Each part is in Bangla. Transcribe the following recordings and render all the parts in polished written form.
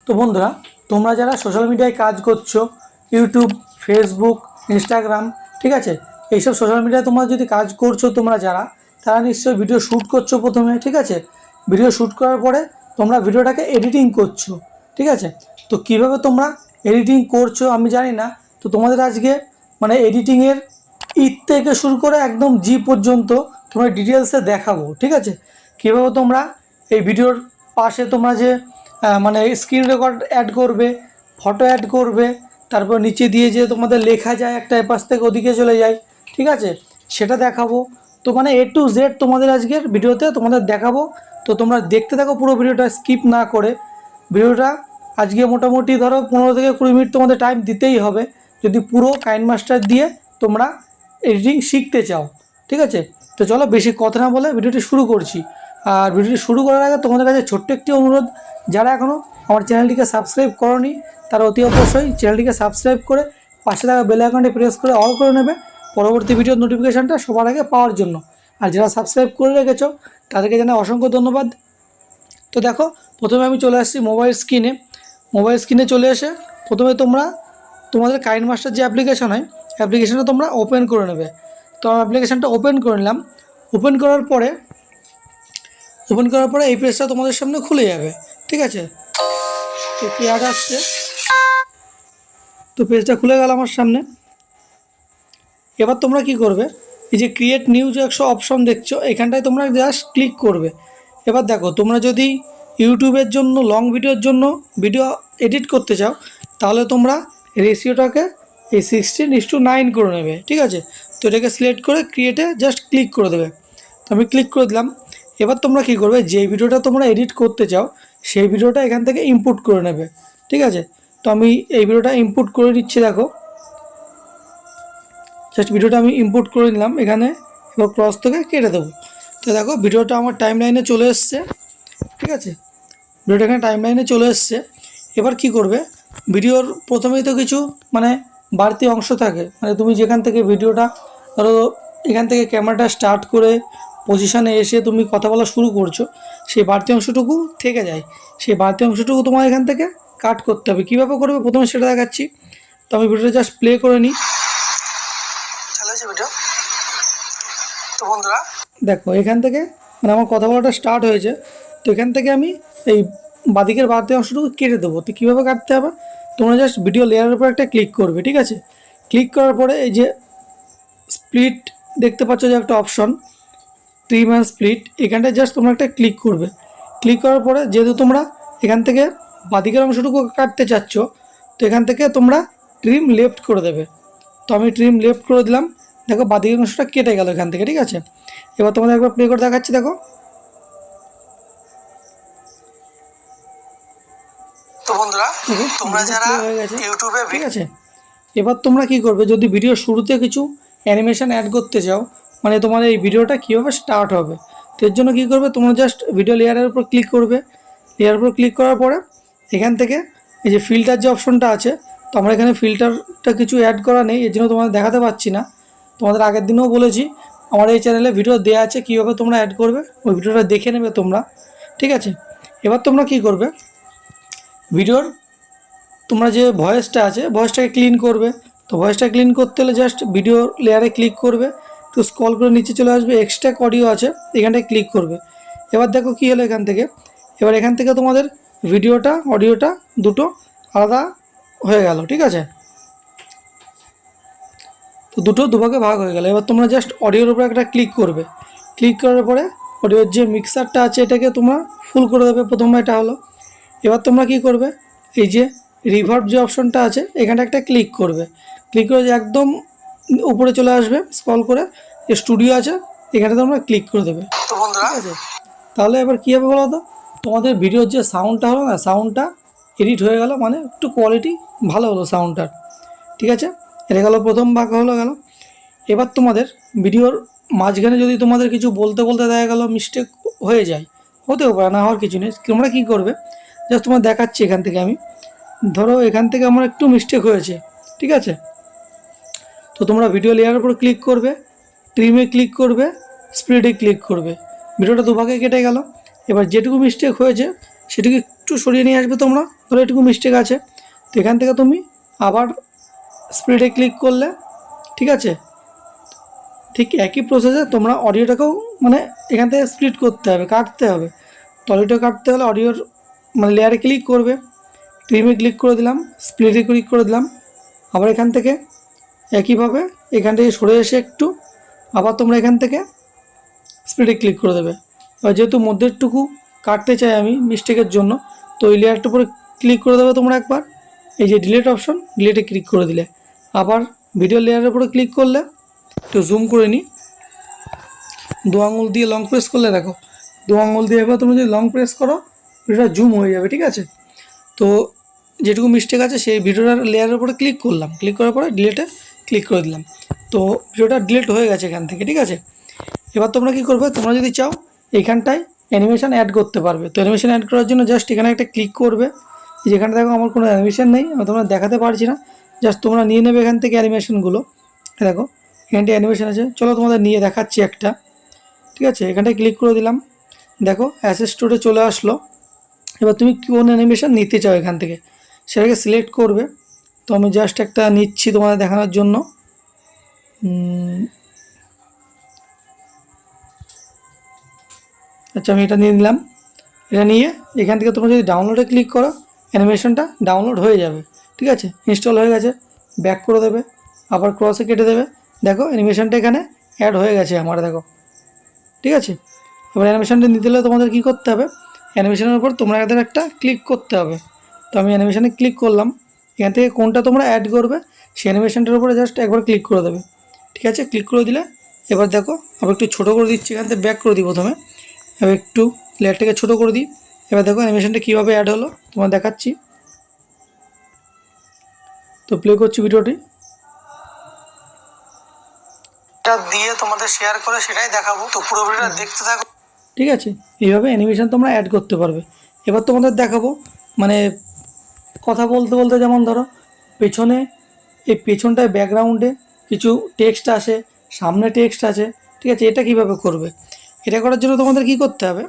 তো বন্ধুরা, তোমরা যারা সোশ্যাল মিডিয়ায় কাজ করছো, ইউটিউব, ফেসবুক, ইনস্টাগ্রাম, ঠিক আছে, এইসব সোশ্যাল মিডিয়ায় তোমরা যদি কাজ করছো, তোমরা যারা তারা নিশ্চয়ই ভিডিও শ্যুট করছো প্রথমে, ঠিক আছে। ভিডিও শ্যুট করার পরে তোমরা ভিডিওটাকে এডিটিং করছো, ঠিক আছে। তো কিভাবে তোমরা এডিটিং করছো আমি জানি না, তো তোমাদের আজকে মানে এডিটিংয়ের থেকে শুরু করে একদম জি পর্যন্ত তোমরা ডিটেলসে দেখাবো, ঠিক আছে। কীভাবে তোমরা এই ভিডিওর পাশে তোমরা যে মানে স্ক্রিন রেকর্ড অ্যাড করবে, ফটো অ্যাড করবে, তারপর নিচে দিয়ে যে তোমাদের লেখা যায় একটা এপাশ থেকে ওদিকে চলে যায়, ঠিক আছে, সেটা দেখাবো। তো মানে A to Z তোমাদের আজকের ভিডিওতে তোমাদের দেখাবো। তো তোমরা দেখতে থাকো পুরো ভিডিওটা, স্কিপ না করে। ভিডিওটা আজকে মোটামুটি ধরো 15 থেকে 20 মিনিট তোমাদের টাইম দিতেই হবে, যদি পুরো কাইনমাস্টার দিয়ে তোমরা এডিটিং শিখতে চাও, ঠিক আছে। তো চলো বেশি কথা না বলে ভিডিওটি শুরু করছি। আর ভিডিওটি শুরু করার আগে তোমাদের কাছে ছোট্ট একটি অনুরোধ, যারা এখনও আমার চ্যানেলটিকে সাবস্ক্রাইব করোনি তারা অতি অবশ্যই চ্যানেলটিকে সাবস্ক্রাইব করে পাশে থাকা বেল আইকনটি প্রেস করে অল করে নেবে পরবর্তী ভিডিওর নোটিফিকেশানটা সবার আগে পাওয়ার জন্য। আর যারা সাবস্ক্রাইব করে রেখেছো তাদেরকে জানাই অসংখ্য ধন্যবাদ। তো দেখো, প্রথমে আমি চলে আসছি মোবাইল স্ক্রিনে চলে এসে প্রথমে তোমাদের কাইনমাস্টার যে অ্যাপ্লিকেশন হয়, অ্যাপ্লিকেশনটা তোমরা ওপেন করে নেবে। তো আমি অ্যাপ্লিকেশানটা ওপেন করে নিলাম। ওপেন করার পরে এই পেজটা তোমাদের সামনে খুলে যাবে, ঠিক আছে। তো কি অ্যাড আসছে, তো পেজটা খুলে গেল আমার সামনে। এবার তোমরা কি করবে, এই যে ক্রিয়েট নিউ যে একশো অপশন দেখছো, এখানটায় তোমরা জাস্ট ক্লিক করবে। এবার দেখো, তোমরা যদি ইউটিউবের জন্য লং ভিডিওর জন্য ভিডিও এডিট করতে চাও, তাহলে তোমরা রেশিওটাকে এই 16:9 করে নেবে, ঠিক আছে। তো এটাকে সিলেক্ট করে ক্রিয়েটে জাস্ট ক্লিক করে দেবে। তো আমি ক্লিক করে দিলাম। এবার তোমরা কি করবে, যেই ভিডিওটা তোমরা এডিট করতে চাও সেই ভিডিওটা এখান থেকে ইনপুট করে নেবে, ঠিক আছে। তো আমি এই ভিডিওটা ইনপুট করে দিচ্ছি, দেখো জাস্ট ভিডিওটা আমি ইনপুট করে নিলাম এখানে। এবার ক্রস থেকে কেটে দেবো। তো দেখো ভিডিওটা আমার টাইম লাইনে চলে এসছে, ঠিক আছে। ভিডিওটা এখানে টাইম লাইনে চলে এসছে। এবার কি করবে, ভিডিওর প্রথমেই তো কিছু মানে বাড়তি অংশ থাকে, মানে তুমি যেখান থেকে ভিডিওটা ধরো এখান থেকে ক্যামেরাটা স্টার্ট করে পজিশানে এসে তুমি কথা বলা শুরু করছো, সেই বাড়তি অংশটুকু থেকে যায়। সেই বাড়তি অংশটুকু তোমার এখান থেকে কাট করতে হবে। কীভাবে করবে প্রথমে সেটা দেখাচ্ছি। তো আমি ভিডিওটা জাস্ট প্লে করে নিই। ভিডিও তো বন্ধুরা দেখো, এখান থেকে মানে আমার কথা বলাটা স্টার্ট হয়েছে। তো এখান থেকে আমি এই বাদিকের বাড়তি অংশটুকু কেটে দেবো। তো কীভাবে কাটতে হবে, তোমরা জাস্ট ভিডিও লেয়ারের উপর একটা ক্লিক করবে, ঠিক আছে। ক্লিক করার পরে এই যে স্প্লিট দেখতে পাচ্ছ যে একটা অপশন, ট্রিম অ্যান্ড স্প্লিট, এখানটায় জাস্ট তোমরা একটা ক্লিক করবে। ক্লিক করার পরে যেহেতু তোমরা এখান থেকে বাদিকের অংশটুকু কাটতে চাচ্ছ, তো এখান থেকে তোমরা ট্রিম লেফট করে দেবে। তো আমি ট্রিম লেফট করে দিলাম। দেখো বাদিকের অংশটা কেটে গেল এখান থেকে, ঠিক আছে। এবার তোমাদের একবার প্লে করে দেখাচ্ছি, দেখো। তো বন্ধুরা, তোমরা যারা ইউটিউবে, ঠিক আছে। এবার তোমরা কি করবে, যদি ভিডিও শুরুতে কিছু অ্যানিমেশন অ্যাড করতে চাও, মানে তোমার এই ভিডিওটা কীভাবে স্টার্ট হবে, তো এর জন্য কী করবে, তোমরা জাস্ট ভিডিও লেয়ারের উপর ক্লিক করবে। লেয়ারের উপর ক্লিক করার পরে এখান থেকে এই যে ফিল্টার যে অপশনটা আছে, তো আমরা এখানে ফিল্টারটা কিছু অ্যাড করা নেই, এর জন্য তোমাদের দেখাতে পাচ্ছি না। তোমাদের আগের দিনেও বলেছি আমার এই চ্যানেলে ভিডিও দেওয়া আছে কীভাবে তোমরা অ্যাড করবে, ওই ভিডিওটা দেখে নেবে তোমরা, ঠিক আছে। এবার তোমরা কি করবে, ভিডিওর তোমরা যে ভয়েসটা আছে ভয়েসটাকে ক্লিন করবে। তো ভয়েসটা ক্লিন করতে হলে জাস্ট ভিডিও লেয়ারে ক্লিক করবে, তো স্ক্রল করে নিচে চলে আসবে, এক্সট্রাক্ট অডিও আছে এখানটায় ক্লিক করবে। এবার দেখো কী হলো এখান থেকে, এবার এখান থেকে তোমাদের ভিডিওটা অডিওটা দুটো আলাদা হয়ে গেল, ঠিক আছে। তো দুটো দুভাগে ভাগ হয়ে গেল। এবার তোমরা জাস্ট অডিওর উপরে একটা ক্লিক করবে। ক্লিক করার পরে অডিওর যে মিক্সারটা আছে এটাকে তোমরা ফুল করে দেবে, প্রথমে এটা হলো। এবার তোমরা কি করবে, এই যে রিভার্ব যে অপশনটা আছে এখানটা একটা ক্লিক করবে। ক্লিক করে যে একদম উপরে চলে আসবে, স্ক্রল করে যে স্টুডিও আছে এখানে তোমরা ক্লিক করে দেবে। তো বন্ধুরা, ঠিক আছে। তাহলে এবার কী হবে বলো তো, তোমাদের ভিডিওর যে সাউন্ডটা হলো না, সাউন্ডটা এডিট হয়ে গেল, মানে একটু কোয়ালিটি ভালো হলো সাউন্ডটার, ঠিক আছে। এটা গেলো প্রথম ভাগ গেল। এবার তোমাদের ভিডিওর মাঝখানে যদি তোমাদের কিছু বলতে দেখা গেল মিস্টেক হয়ে যায়, হতেও পারে, না হওয়ার কিছু নেই। তোমরা কী করবে, জাস্ট তোমার দেখাচ্ছি এখান থেকে আমি, ধরো এখান থেকে আমার একটু মিস্টেক হয়েছে, ঠিক আছে। তো তোমরা ভিডিও লেয়ারের উপর ক্লিক করবে, ট্রিমে ক্লিক করবে, স্প্লিটে ক্লিক করবে। ভিডিওটা দুভাগে কেটে গেল। এবার যেটুকু মিস্টেক হয়েছে সেটুকু একটু সরিয়ে নিয়ে আসবে তোমরা, ধরো এটুকু মিস্টেক আছে। তো এখান থেকে তুমি আবার স্প্লিটে ক্লিক করলে, ঠিক আছে, ঠিক একই প্রসেসে তোমরা অডিওটাকেও মানে এখান থেকে স্প্লিট করতে হবে, কাটতে হবে। তো অডিওটা কাটতে হলে অডিওর মানে লেয়ারে ক্লিক করবে, ট্রিমে ক্লিক করে দিলাম, স্প্লিটে ক্লিক করে দিলাম। আবার এখান থেকে একইভাবে এখান থেকে সরে এসে একটু আবার তোমরা এখান থেকে স্প্লিটে ক্লিক করে দেবে। এবার যেহেতু মধ্যেরটুকু কাটতে চাই আমি মিস্টেকের জন্য, তো ওই লেয়ারটার উপরে ক্লিক করে দেবে তোমরা একবার, এই যে ডিলিট অপশন, ডিলিটে ক্লিক করে দিলে। আবার ভিডিও লেয়ারের উপরে ক্লিক করলে, একটু জুম করে নিই, 2 আঙুল দিয়ে লং প্রেস করলে দেখো 2 আঙুল দিয়ে এবার তুমি যদি লং প্রেস করো ভিডিওটা জুম হয়ে যাবে, ঠিক আছে। তো যেটুকু মিস্টেক আছে সেই ভিডিওটার লেয়ারের উপরে ক্লিক করলাম, ক্লিক করার পরে ডিলিটে ক্লিক করে দিলাম। তো ভিডিওটা ডিলিট হয়ে গেছে এখান থেকে, ঠিক আছে। এবার তোমরা কী করবে, তোমরা যদি চাও এইখানটায় অ্যানিমেশন অ্যাড করতে পারবে। তো অ্যানিমেশন অ্যাড করার জন্য জাস্ট এখানে একটা ক্লিক করবে, যেখানে দেখো আমার কোনো অ্যানিমেশন নেই, আমি তোমরা দেখাতে পারছি না, জাস্ট তোমরা নিয়ে নেবে এখান থেকে অ্যানিমেশনগুলো। দেখো এখানটায় অ্যানিমেশন আছে, চলো তোমাদের নিয়ে দেখাচ্ছি একটা, ঠিক আছে। এখানটায় ক্লিক করে দিলাম, দেখো অ্যাসেট স্টোরে চলে আসলো। এবার তুমি কোন অ্যানিমেশন নিতে চাও এখান থেকে সেটাকে সিলেক্ট করবে। তো আমি জাস্ট একটা নিচ্ছি তোমাদের দেখানোর জন্য। আচ্ছা আমি এটা নিয়ে নিলাম। এটা নিয়ে এখান থেকে তোমরা যদি ডাউনলোডে ক্লিক করো অ্যানিমেশনটা ডাউনলোড হয়ে যাবে, ঠিক আছে। ইনস্টল হয়ে গেছে, ব্যাক করে দেবে, আবার ক্রসে কেটে দেবে। দেখো অ্যানিমেশনটা এখানে অ্যাড হয়ে গেছে আমার, দেখো, ঠিক আছে। এবার অ্যানিমেশনটা নিতে হলে তোমাদের কী করতে হবে, অ্যানিমেশনের উপর তোমরা এদের একটা ক্লিক করতে হবে। তো আমি অ্যানিমেশনে ক্লিক করলাম, এখান থেকে কোনটা তোমরা অ্যাড করবে সেই অ্যানিমেশনটার উপরে জাস্ট একবার ক্লিক করে দেবে, ঠিক আছে। ক্লিক করে দিলে এবার দেখো আবার একটু ছোটো করে দিচ্ছি, এখান থেকে ব্যাক করে দিই প্রথমে, এবার একটু লেয়ারটাকে ছোটো করে দিই। এবার দেখো অ্যানিমেশনটা কীভাবে অ্যাড হলো তোমার দেখাচ্ছি। তো প্লে করছি ভিডিওটি, দিয়ে তোমাদের শেয়ার করে সেটাই দেখাবো। তো পুরো ভিডিওটা দেখতে থাকো, ঠিক আছে। এইভাবে অ্যানিমেশন তোমরা অ্যাড করতে পারবে। এবার তোমাদের দেখাবো মানে কথা বলতে বলতে, যেমন ধরো পেছনে, এই পেছনটায় ব্যাকগ্রাউন্ডে কিছু টেক্সট আসে, সামনে টেক্সট আছে, ঠিক আছে। এটা কিভাবে করবে, এটা করার জন্য তোমাদের কি করতে হবে,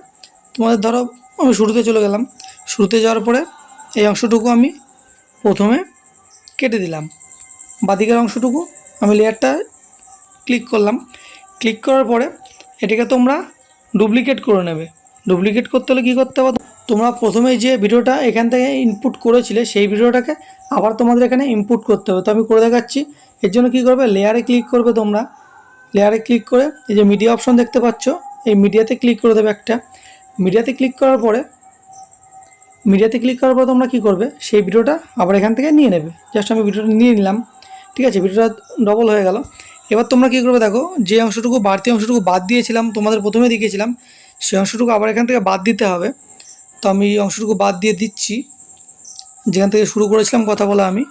তোমাদের ধরো আমি শুরুতে চলে গেলাম, শুরুতে যাওয়ার পরে এই অংশটুকু আমি প্রথমে কেটে দিলাম, বাদিকের অংশটুকু আমি লেয়ারটা ক্লিক করলাম। ক্লিক করার পরে এটাকে তোমরা ডুপ্লিকেট করে নেবে। ডুপ্লিকেট করতে হলে কী করতে হবে, তোমরা প্রথমে যে ভিডিওটা এখান থেকে ইনপুট করেছিলে সেই ভিডিওটাকে আবার তোমাদের এখানে ইনপুট করতে হবে। তো আমি করে দেখাচ্ছি। এর জন্য কী করবে, লেয়ারে ক্লিক করবে তোমরা, লেয়ারে ক্লিক করে এই যে মিডিয়া অপশন দেখতে পাচ্ছ, এই মিডিয়াতে ক্লিক করে দেবে একটা। মিডিয়াতে ক্লিক করার পরে তোমরা কী করবে, সেই ভিডিওটা আবার এখান থেকে নিয়ে নেবে। জাস্ট আমি ভিডিওটা নিয়ে নিলাম, ঠিক আছে। ভিডিওটা ডবল হয়ে গেল। এবার তোমরা কী করবে, দেখো যে অংশটুকু বাড়তি অংশটুকু বাদ দিয়েছিলাম, তোমাদের প্রথমে দেখিয়েছিলাম, সেই অংশটুকু আবার এখান থেকে বাদ দিতে হবে। তো আমি এই অংশটুকু বাদ দিয়ে দিচ্ছি, যেখান থেকে শুরু করেছিলাম কথা বলা আমি।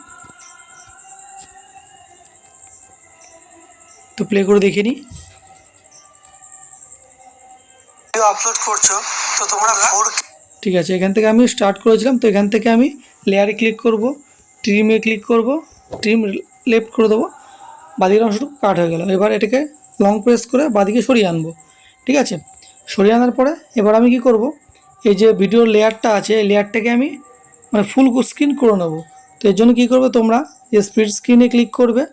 তো প্লে করে দেখে নিই, আপলোড করছো তো তোমরা ঠিক আছে। এখান থেকে আমি স্টার্ট করেছিলাম, তো এখান থেকে আমি লেয়ারে ক্লিক করব, ট্রিমে ক্লিক করব, ট্রিম লেফট করে দেবো, বাদিকের অংশটুকু কাট হয়ে গেল। এবার এটাকে লং প্রেস করে বাদিকে সরিয়ে আনবো, ঠিক আছে। সরিয়ে আনার পরে এবার আমি কি করব, এই যে ভিডিওর লেয়ারটা আছে এই লেয়ারটাকে আমি মানে ফুল স্ক্রিন করে নেব। তো এর জন্য কী করবে, তোমরা এই স্প্লিট স্ক্রিনে ক্লিক করবে,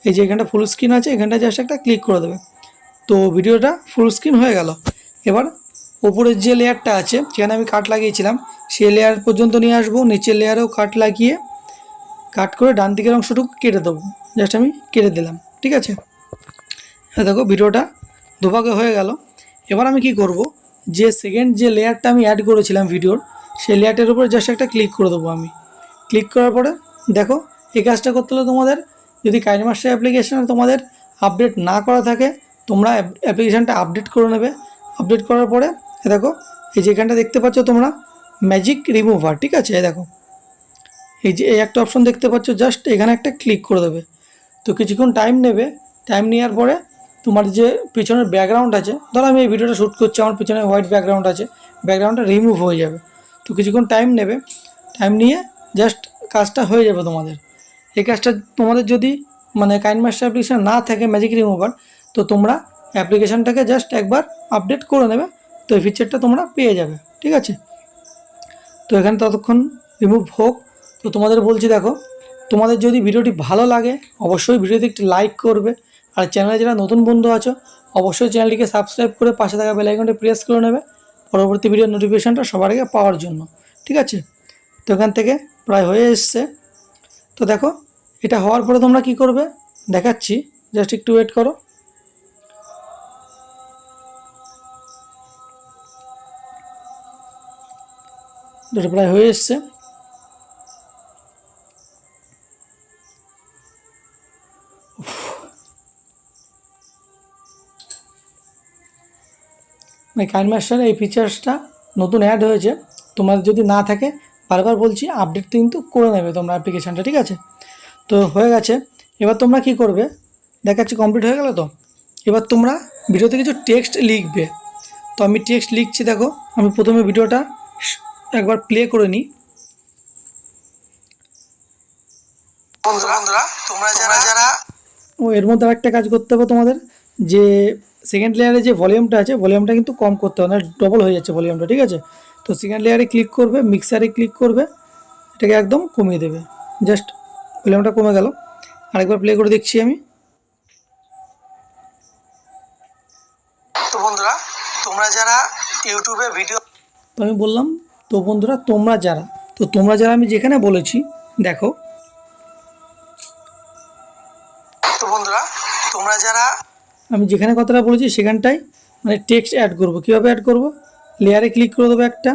এই যে এখানটা ফুল স্ক্রিন আছে এখানটা জাস্ট একটা ক্লিক করে দেবে। তো ভিডিওটা ফুল স্ক্রিন হয়ে গেল। এবার ওপরের যে লেয়ারটা আছে যেখানে আমি কাট লাগিয়েছিলাম সেই লেয়ার পর্যন্ত নিয়ে আসবো, নিচের লেয়ারেও কাট লাগিয়ে কাট করে ডান দিকের অংশটুকু কেটে দেবো। জাস্ট আমি কেটে দিলাম, ঠিক আছে। দেখো ভিডিওটা দুভাগে হয়ে গেল। এবার আমি কি করব, যে সেকেন্ড যে লেয়ারটা আমি অ্যাড করেছিলাম ভিডিওর, সেই লেয়ারটার উপরে জাস্ট একটা ক্লিক করে দেবো আমি। ক্লিক করার পরে দেখো এই কাজটা করতে হলে তোমাদের যদি কাইনমাস্টার অ্যাপ্লিকেশানে তোমাদের আপডেট না করা থাকে, তোমরা অ্যাপ্লিকেশানটা আপডেট করে নেবে। আপডেট করার পরে দেখো এই যে এখানটা দেখতে পাচ্ছ তোমরা ম্যাজিক রিমুভার, ঠিক আছে। দেখো এই যে এই একটা অপশন দেখতে পাচ্ছ, জাস্ট এখানে একটা ক্লিক করে দেবে। তো কিছুক্ষণ টাইম নেবে, টাইম নেওয়ার পরে তোমার যে পিছনের ব্যাকগ্রাউন্ড আছে, ধরো আমি এই ভিডিওটা শ্যুট করছি, আমার পিছনে হোয়াইট ব্যাকগ্রাউন্ড আছে, ব্যাকগ্রাউন্ডটা রিমুভ হয়ে যাবে। তো কিছুক্ষণ টাইম নেবে, টাইম নিয়ে জাস্ট কাজটা হয়ে যাবে তোমাদের। এই কাজটা তোমাদের যদি মানে কাইনমাস্টার অ্যাপ্লিকেশান না থাকে ম্যাজিক রিমুভার, তো তোমরা অ্যাপ্লিকেশানটাকে জাস্ট একবার আপডেট করে নেবে, তো এই ফিচারটা তোমরা পেয়ে যাবে, ঠিক আছে। তো এখানে ততক্ষণ রিমুভ হোক। তো তোমাদের বলছি দেখো, তোমাদের যদি ভিডিওটি ভালো লাগে অবশ্যই ভিডিওতে একটি লাইক করবে, আর চ্যানেলে যারা নতুন বন্ধু আছো অবশ্যই চ্যানেলটিকে সাবস্ক্রাইব করে পাশে থাকা বেল আইকনটি প্রেস করে নেবে পরবর্তী ভিডিওর নোটিফিকেশানটা সবার আগে পাওয়ার জন্য। ঠিক আছে, তো এখান থেকে প্রায় হয়ে এসছে। তো দেখো এটা হওয়ার পরে তোমরা কি করবে দেখাচ্ছি, জাস্ট একটু ওয়েট করো। এটা প্রায় হয়ে এসছে। কাইনমাস্টার এই ফিচার্সটা নতুন অ্যাড হয়েছে, তোমাদের যদি না থাকে বারবার বলছি আপডেট কিন্তু করে নেবে তোমরা অ্যাপ্লিকেশানটা। ঠিক আছে, তো হয়ে গেছে। এবার তোমরা কি করবে দেখাচ্ছি, কমপ্লিট হয়ে গেল। তো এবার তোমরা ভিডিওতে কিছু টেক্সট লিখবে। তো আমি টেক্সট লিখছি, দেখো আমি প্রথমে ভিডিওটা একবার প্লে করে নিই। বন্ধুরা তোমরা যারা এর মধ্যে একটা কাজ করতে হবে তোমাদের, যে সেকেন্ড লেয়ারে যে ভলিউমটা আছে ভলিউমটা কিন্তু কম করতে হবে, না ডবল হয়ে যাচ্ছে ভলিউমটা। ঠিক আছে, তো সেকেন্ড লেয়ারে ক্লিক করবে, মিক্সারে ক্লিক করবে, এটাকে একদম কমিয়ে দেবে, জাস্ট ভলিউমটা কমে গেল। আরেকবার প্লে করে দেখছি আমি। তো বন্ধুরা তোমরা যারা ইউটিউবে ভিডিও, তো আমি বললাম তো বন্ধুরা তোমরা যারা আমি যেখানে বলেছি দেখো। তো বন্ধুরা তোমরা যারা আমি যেখানে কথাটা বলেছি সেখানটায় মানে টেক্সট অ্যাড করব। কীভাবে অ্যাড করব, লেয়ারে ক্লিক করে দেবো একটা,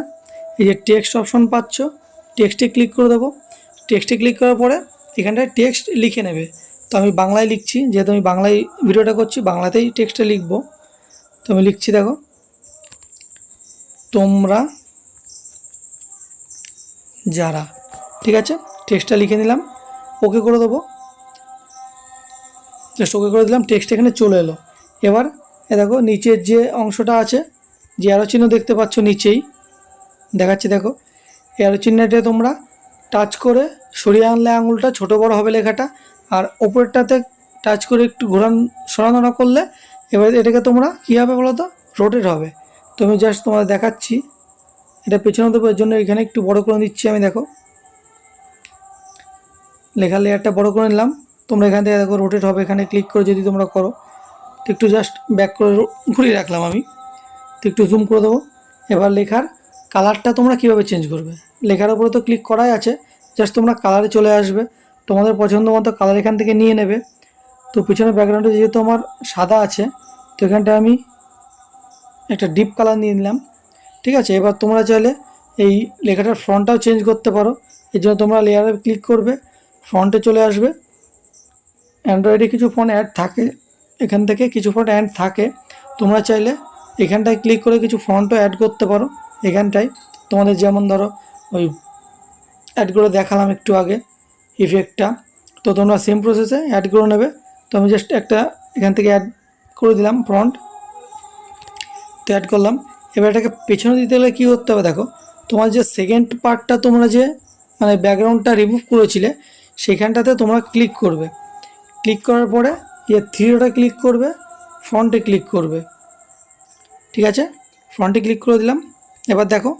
এই যে টেক্সট অপশন পাচ্ছ, টেক্সটে ক্লিক করে দেবো। টেক্সটে ক্লিক করার পরে এখানটায় টেক্সট লিখে নেবে। তো আমি বাংলায় লিখছি, যেহেতু আমি বাংলায় ভিডিওটা করছি বাংলাতেই টেক্সটে লিখব। তো আমি লিখছি দেখো, তোমরা যারা। ঠিক আছে, টেক্সটটা লিখে নিলাম, ওকে করে দেবো, জাস্ট ওকে করে দিলাম, টেক্সট এখানে চলে এলো। এবার দেখো নিচের যে অংশটা আছে, যে অ্যারো চিহ্ন দেখতে পাচ্ছ নিচেই দেখাচ্ছি, দেখো অ্যারো চিহ্নটা তোমরা টাচ করে সরিয়ে আনলে আঙুলটা ছোটো বড়ো হবে লেখাটা, আর ওপরটাতে টাচ করে একটু সরানো করলে এবার এটাকে তোমরা কী হবে বলো তো, রোটেট হবে। তো আমি জাস্ট তোমাদের দেখাচ্ছি, এটা পেছনে দেবো, এর জন্য এখানে একটু বড় করে দিচ্ছি আমি। দেখো লেখার লেয়ারটা বড় করে নিলাম, তোমরা এখান থেকে দেখো রোটেট হবে, এখানে ক্লিক করে যদি তোমরা করো। তো একটু জাস্ট ব্যাক করে ঘুরিয়ে রাখলাম আমি, তো একটু জুম করে দেবো। এবার লেখার কালারটা তোমরা কীভাবে চেঞ্জ করবে, লেখার উপরে তো ক্লিক করাই আছে, জাস্ট তোমরা কালারে চলে আসবে, তোমাদের পছন্দ মতো কালার এখান থেকে নিয়ে নেবে। তো পিছনে ব্যাকগ্রাউন্ডে যেহেতু আমার সাদা আছে, তো এখানটা আমি একটা ডিপ কালার নিয়ে নিলাম। ঠিক আছে, এবার তোমরা চাইলে এই লেখাটার ফন্টটাও চেঞ্জ করতে পারো, এর জন্য তোমরা লেয়ারে ক্লিক করবে, ফন্টে চলে আসবে। অ্যান্ড্রয়েডে কিছু ফোন অ্যাড থাকে, এখান থেকে কিছু ফন্ট অ্যাড থাকে, তোমরা চাইলে এখানটায় ক্লিক করে কিছু ফন্টও অ্যাড করতে পারো। এখানটায় তোমাদের যেমন ধরো ওই অ্যাড করে দেখালাম একটু আগে ইফেক্টটা, তো তোমরা সেম প্রসেসে অ্যাড করে নেবে। তো আমি জাস্ট একটা এখান থেকে অ্যাড করে দিলাম ফন্ট, তো অ্যাড করলাম। এবার এটাকে পেছনে দিতে গেলে কী করতে হবে দেখো, তোমার যে সেকেন্ড পার্টটা তোমরা যে মানে ব্যাকগ্রাউন্ডটা রিমুভ করেছিলে সেখানটাতে তোমরা ক্লিক করবে, ক্লিক করার পরে থ্রি ডটে ক্লিক করবে, ফন্টে ক্লিক করবে। ঠিক আছে, ফন্টে ক্লিক করে দিলাম। এবার দেখো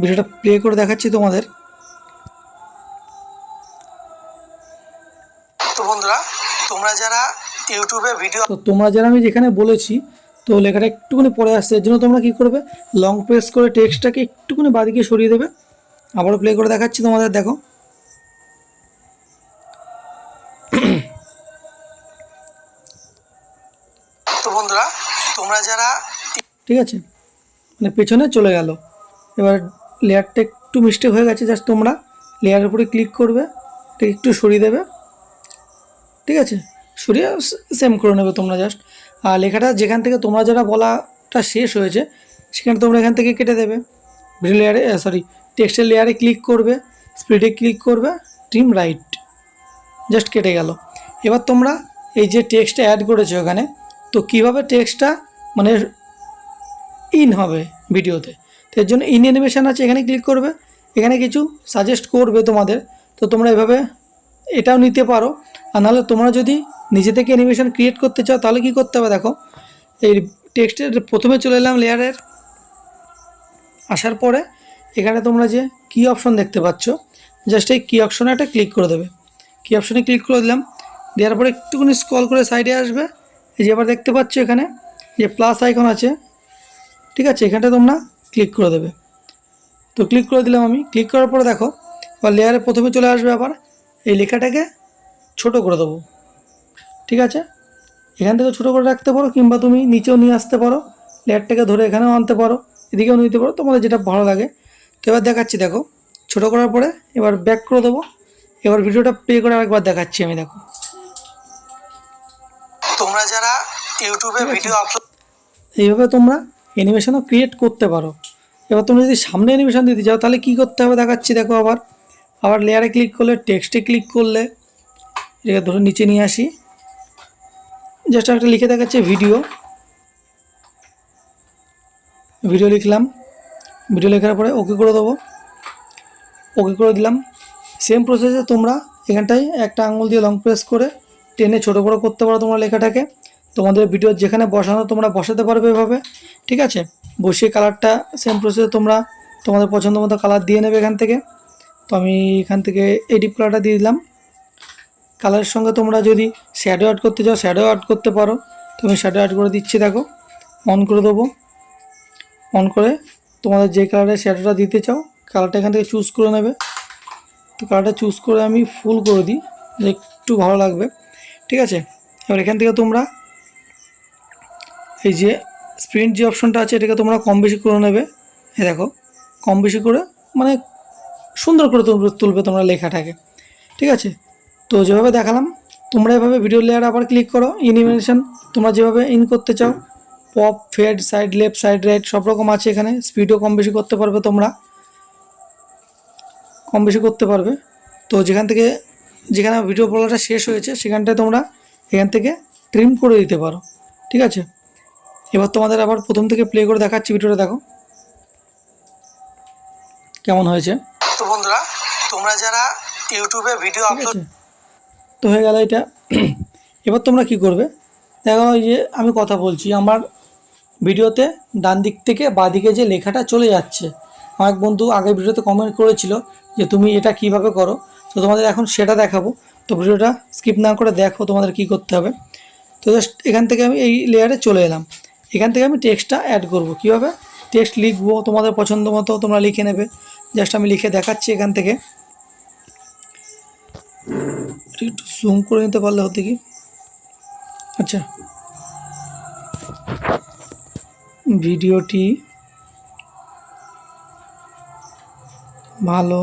ভিডিওটা প্লে করে দেখাচ্ছি তোমাদের। তো বন্ধুরা তোমরা যারা ইউটিউবে ভিডিও, তো তোমরা যারা আমি যেখানে বলেছি, তো লেখাটা একটুখানি পরে আসছে, এর জন্য তোমরা কী করবে, লং প্রেস করে টেক্সটটাকে একটুখানি বাদিকে সরিয়ে দেবে। আবারও প্লে করে দেখাচ্ছি তোমাদের, দেখো তো বন্ধুরা তোমরা যারা, ঠিক আছে মানে পেছনে চলে গেল। এবার লেয়ারটা একটু মিস্টেক হয়ে গেছে, জাস্ট তোমরা লেয়ারের উপরে ক্লিক করবে, এটা একটু সরিয়ে দেবে। ঠিক আছে, সরিয়ে সেম করে নেবে তোমরা জাস্ট। আর লেখাটা যেখান থেকে তোমরা যারা বলাটা শেষ হয়েছে সেখানে তোমরা এখান থেকে কেটে দেবে। ভিডিও লেয়ারে টেক্সটের লেয়ারে ক্লিক করবে, স্পিডে ক্লিক করবে, ট্রিম রাইট, জাস্ট কেটে গেল। এবার তোমরা এই যে টেক্সটটা অ্যাড করেছো ওখানে, তো কীভাবে টেক্সটটা মানে ইন হবে ভিডিওতে, তো এর জন্য ইন অ্যানিমেশান আছে, এখানে ক্লিক করবে, এখানে কিছু সাজেস্ট করবে তোমাদের, তো তোমরা এভাবে এটাও নিতে পারো। আর নাহলে তোমরা যদি নিজে থেকে অ্যানিমেশান ক্রিয়েট করতে চাও তাহলে কী করতে হবে দেখো, এই টেক্সটের প্রথমে চলে এলাম লেয়ারের, আসার পরে এখানে তোমরা যে কি অপশন দেখতে পাচ্ছ, জাস্ট এই কি অপশনে একটা ক্লিক করে দেবে। কি অপশনে ক্লিক করে দিলাম, দেওয়ার পরে একটুখানি স্ক্রল করে সাইডে আসবে, এই যে আবার দেখতে পাচ্ছ এখানে যে প্লাস আইকন আছে, ঠিক আছে, এখানটা তোমরা ক্লিক করে দেবে। তো ক্লিক করে দিলাম আমি। ক্লিক করার পরে দেখো এবার লেয়ারে প্রথমে চলে আসবে, আবার এই লেখাটাকে ছোট করে দেবো, ঠিক আছে। এখান থেকে ছোটো করে রাখতে পারো, কিংবা তুমি নিচেও নিয়ে আসতে পারো, লেয়ারটাকে ধরে এখানেও আনতে পারো, এদিকেও নিতে পারো, তোমাদের যেটা ভালো লাগে। তো এবার দেখাচ্ছি, দেখো ছোটো করার পরে এবার ব্যাক করে দেবো। এবার ভিডিওটা প্লে করে আরেকবার দেখাচ্ছি আমি। দেখো তোমরা যারা ইউটিউবে ভিডিও আপলোড, এইভাবে তোমরা অ্যানিমেশনও ক্রিয়েট করতে পারো। এবার তুমি যদি সামনে অ্যানিমেশন দিতে চাও তাহলে কী করতে হবে দেখাচ্ছি। দেখো আবার লেয়ারে ক্লিক করলে, টেক্সটে ক্লিক করলে, এটাকে ধরে নিচে নিয়ে আসি, জাস্ট একটা লিখে দেখাচ্ছে ভিডিও লিখলাম। ভিডিও লেখার পরে ওকে করে দেবো, ওকে করে দিলাম। সেম প্রসেসে তোমরা এখানটায় একটা আঙুল দিয়ে লং প্রেস করে টেনে ছোটো বড়ো করতে পারো তোমরা লেখাটাকে। তোমাদের ভিডিও যেখানে বসানো তোমরা বসাতে পারবে এভাবে, ঠিক আছে। বসিয়ে কালারটা সেম প্রসেসে তোমরা তোমাদের পছন্দ মতো কালার দিয়ে নেবে এখান থেকে। তো আমি এখান থেকে এই ডিপ কালারটা দিয়ে দিলাম। কালারের সঙ্গে তোমরা যদি শ্যাডো অ্যাড করতে চাও শ্যাডো অ্যাড করতে পারো। তুমি শ্যাডো অ্যাড করে দিচ্ছি, দেখো অন করে দেবো। অন করে তোমাদের যে কালারের শ্যাডোটা দিতে চাও কালারটা এখান থেকে চুজ করে নেবে। তো কালারটা চুজ করে আমি ফুল করে দিই, একটু ভালো লাগবে, ঠিক আছে। এবার এখান থেকে তোমরা এই যে স্প্রিন্ট যে অপশনটা আছে এটাকে তোমরা কম বেশি করে নেবে। এই দেখো কম বেশি করে মানে সুন্দর করে তুলবে তোমরা লেখাটাকে, ঠিক আছে। তো যেভাবে দেখালাম তোমরা এভাবে ভিডিও লেয়ার আবার ক্লিক করো। অ্যানিমেশন তোমরা যেভাবে ইন করতে চাও, pop, fade, side left, side right সব রকম আছে এখানে। স্পিডও কম বেশি করতে পারবে তোমরা, কম বেশি করতে পারবে। তো যেখানে ভিডিও বলাটা শেষ হয়েছে সেখানটায় তোমরা এখান থেকে ট্রিম করে দিতে পারো, ঠিক আছে। এবার তোমাদের আবার প্রথম থেকে প্লে করে দেখাচ্ছি, ভিডিওটা দেখো কেমন হয়েছে। তো বন্ধুরা তোমরা যারা ইউটিউবে ভিডিও আপলোড, তো হয়ে গেল এটা। এবার তোমরা কি করবে দেখো, ওই যে আমি কথা বলছি আমার ভিডিওতে ডান দিক থেকে বাঁ দিকে যে লেখাটা চলে যাচ্ছে, আমার বন্ধু আগের ভিডিওতে কমেন্ট করেছিল যে তুমি এটা কিভাবে করো। তো তোমাদের এখন সেটা দেখাবো। তো ভিডিওটা স্কিপ না করে দেখো তোমাদের কি করতে হবে। তো জাস্ট এখান থেকে আমি এই লেয়ারে চলে এলাম। এখান থেকে আমি টেক্সটটা অ্যাড করব। কীভাবে টেক্সট লিখবো তোমাদের পছন্দ মতো তোমরা লিখে নেবে। জাস্ট আমি লিখে দেখাচ্ছি এখান থেকে, একটু জুম করে নিতে পারলে হতে কি। আচ্ছা, ভিডিওটি ভালো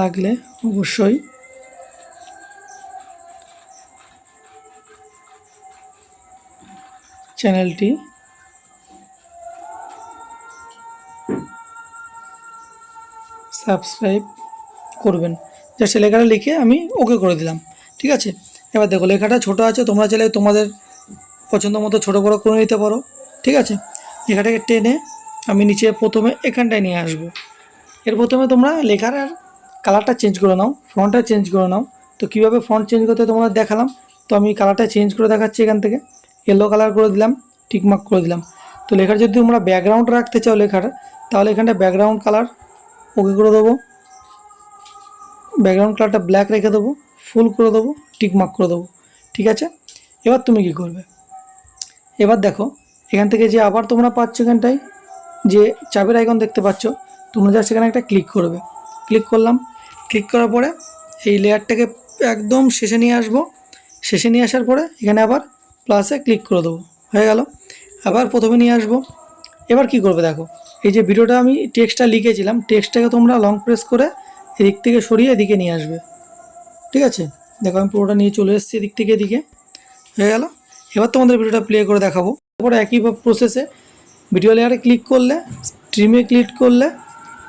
লাগলে অবশ্যই চ্যানেলটি সাবস্ক্রাইব করবেন। জাস্ট লেখাটা লিখে আমি ওকে করে দিলাম, ঠিক আছে। এবার দেখো লেখাটা ছোট আছে, তোমরা চাইলে তোমাদের পছন্দ মতো ছোটো বড়ো করে নিতে পারো, ঠিক আছে। লেখাটাকে টেনে আমি নিচে প্রথমে এখানটায় নিয়ে আসবো। এর প্রথমে তোমরা লেখার আর কালারটা চেঞ্জ করে নাও, ফন্টটা চেঞ্জ করে নাও। তো কীভাবে ফন্ট চেঞ্জ করতে তোমাদের দেখালাম। তো আমি কালারটা চেঞ্জ করে দেখাচ্ছি। এখান থেকে ইয়েলো কালার করে দিলাম, টিকমার্ক করে দিলাম। তো লেখার যদি তোমরা ব্যাকগ্রাউন্ড রাখতে চাও লেখার, তাহলে এখানটা ব্যাকগ্রাউন্ড কালার ওকে করে দেবো। ব্যাকগ্রাউন্ড কালারটা ব্ল্যাক রেখে দেবো, ফুল করে দেবো, টিকমার্ক করে দেবো, ঠিক আছে। এবার তুমি কি করবে, এবার দেখো এখান থেকে যে আবার তোমরা পাচ্ছ এখানটায় যে চাবির আইকন দেখতে পাচ্ছ, তোমরা জাস্ট সেখানে একটা ক্লিক করবে। ক্লিক করলাম, ক্লিক করার পরে এই লেয়ারটাকে একদম শেষে নিয়ে আসবো। শেষে নিয়ে আসার পরে এখানে আবার প্লাসে ক্লিক করে দেবো, হয়ে গেল। আবার প্রথমে নিয়ে আসবো। এবার কি করবে দেখো, এই যে ভিডিওটা আমি টেক্সটটা লিখেছিলাম, টেক্সটটাকে তোমরা লং প্রেস করে এদিক থেকে সরিয়ে এদিকে নিয়ে আসবে, ঠিক আছে। দেখো আমি পুরোটা নিয়ে চলে এসেছি এদিক থেকে এদিকে, হয়ে গেল। এবার তোমাদের ভিডিওটা প্লে করে দেখাবো। তারপরে একই প্রসেসে ভিডিও লেয়ারে ক্লিক করলে, ট্রিমে ক্লিক করলে,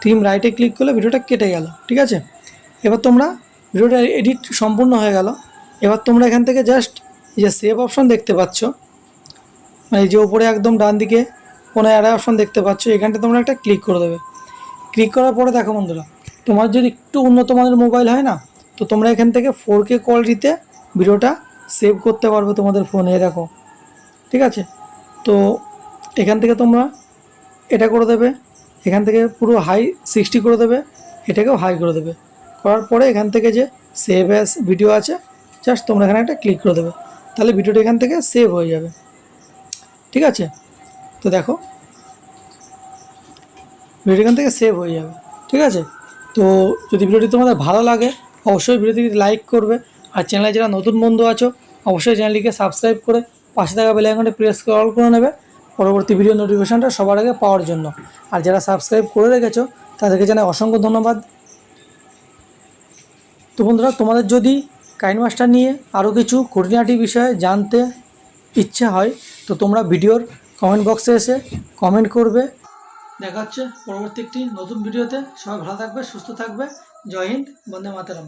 ট্রিম রাইটে ক্লিক করলে ভিডিওটা কেটে গেল, ঠিক আছে। এবার তোমরা ভিডিওটা এডিট সম্পূর্ণ হয়ে গেল। এবার তোমরা এখান থেকে জাস্ট এই যে সেভ অপশন দেখতে পাচ্ছ, মানে এই যে উপরে একদম ডান দিকে কোনো অ্যাড অপশন দেখতে পাচ্ছ, এখানটা তোমরা একটা ক্লিক করে দেবে। ক্লিক করার পরে দেখো বন্ধুরা, তোমার যদি একটু উন্নত মানের মোবাইল হয় না, তো তোমরা এখান থেকে 4K কোয়ালিটিতে ভিডিওটা সেভ করতে পারবে তোমাদের ফোনে, দেখো। ঠিক আছে, তো এখান থেকে তোমরা এটা করে দেবে, এখান থেকে পুরো হাই 60 করে দেবে, এটাকেও হাই করে দেবে। করার পরে এখান থেকে যে সেভ অ্যাজ ভিডিও আছে, জাস্ট তোমরা এখানে একটা ক্লিক করে দেবে, তাহলে ভিডিওটা এখান থেকে সেভ হয়ে যাবে। ঠিক আছে, তো দেখো ভিডিও এখান থেকে সেভ হয়ে যাবে। ঠিক আছে, তো যদি ভিডিওটি তোমাদের ভালো লাগে অবশ্যই ভিডিওটি লাইক করবে, আর চ্যানেলে যারা নতুন বন্ধু আছো অবশ্যই চ্যানেলটিকে সাবস্ক্রাইব করে পাশে থাকা বেল আইকনটি প্রেস করে অল করে নেবে পরবর্তী ভিডিও নোটিফিকেশনটা সবার আগে পাওয়ার জন্য। আর যারা সাবস্ক্রাইব করে রেখেছো তাদেরকে জানাই অসংখ্য ধন্যবাদ। তো বন্ধুরা, তোমাদের যদি কাইনমাস্টার নিয়ে আরও কিছু খুঁটিনাটি বিষয়ে জানতে ইচ্ছা হয় তো তোমরা ভিডিওর কমেন্ট বক্সে এসে কমেন্ট করবে। দেখা হচ্ছে পরবর্তী একটি নতুন ভিডিওতে। সবাই ভালো থাকবে, সুস্থ থাকবে। জয় হিন্দ, বন্দে মাতরম।